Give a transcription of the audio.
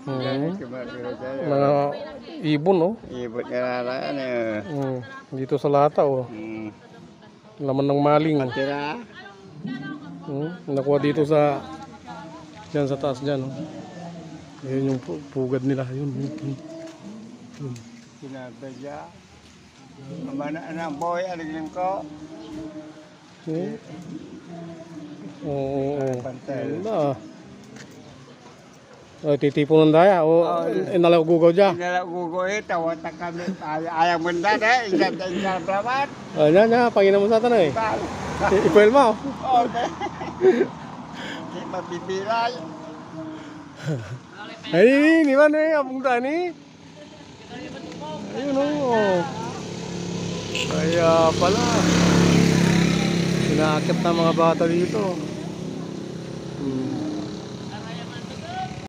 Mga ibon, oh. Ibot nga yan eh. Dito sa lata, oh. Laman ng maling. Tira. Nakuha dito sa dyan sa taas dyan, oh. Ayan yung pugad nila. Yun. Kinabadya. Mamana ng boy, aliglim ko. Oo. Pantel. Na. Ay, titipon ng daya. O, inalagugaw dyan. Inalagugaw eh, tawata kami. Ayaw mo na eh, isang brabat. Yan, pangina mo sa tanay. Ipuel mo. Okay. Di mabibilay. Ay, di ba na abong tani? Ayun, oh. Kaya pala. Sinakit na mga bata dito.